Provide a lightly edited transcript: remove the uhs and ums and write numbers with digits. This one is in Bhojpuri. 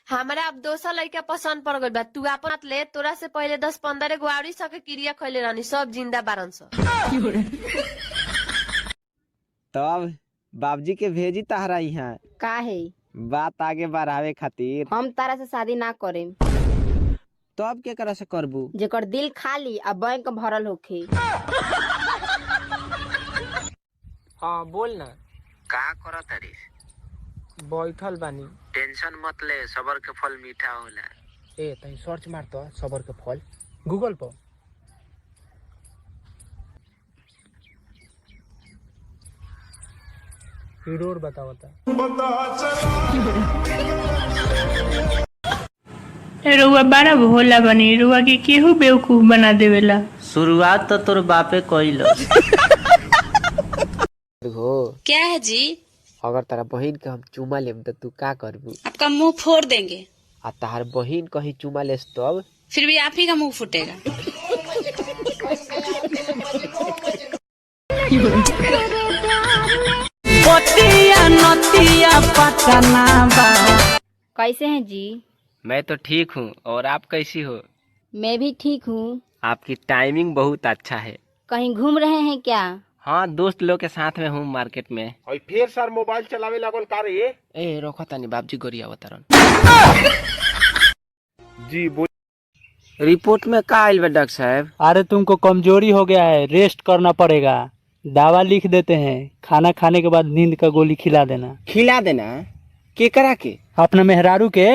हमारा अब दोसर लड़का पसंद पड़ गई बा। तू अपन हाथ ले, तोरा से पहले 10-15 गो आउरी सके क्रिया खैले रहनी, सब जिंदा बारन स। तब बाबूजी के भेजी तहरा यहाँ का है बात आगे बढ़ावे खातिर। हम तारा से शादी ना करेम। तब के करा से करबू जेकर दिल खाली आ बैंक भरल होखे। हाँ बोल ना। का करा तारी? बैठल बानी। टेंशन मत ले, सबर के फल मीठा होला। ए तनी सर्च मार तो सबर के फल गूगल पर। हीरो बताओ रुआ बड़ा भोला बनी, रुआ के केहू बेवकूफ बना देवेला। शुरुआत तो तोर बापे कइल। क्या है जी? अगर तारा बहन के हम चुमा लेम तो तू का करबू? आपका मुंह फोड़ देंगे। आ तार बहन कहीं चुमा लेस तब? फिर भी आप ही का मुंह फूटेगा। कैसे हैं जी? मैं तो ठीक हूँ, और आप कैसी हो? मैं भी ठीक हूँ। आपकी टाइमिंग बहुत अच्छा है। कहीं घूम रहे हैं क्या? हाँ, दोस्त लोग के साथ में हूँ मार्केट में। और फिर सर मोबाइल चलावे लागल का रे? ए रोको तानी, बाबूजी गोरिया अवतारण। जी बोल। रिपोर्ट में का आइल बा डॉक्टर साहब? अरे तुमको कमजोरी हो गया है, रेस्ट करना पड़ेगा। दवा लिख देते हैं, खाना खाने के बाद नींद का गोली खिला देना। खिला देना? केकरा के? अपना मेहरारू के।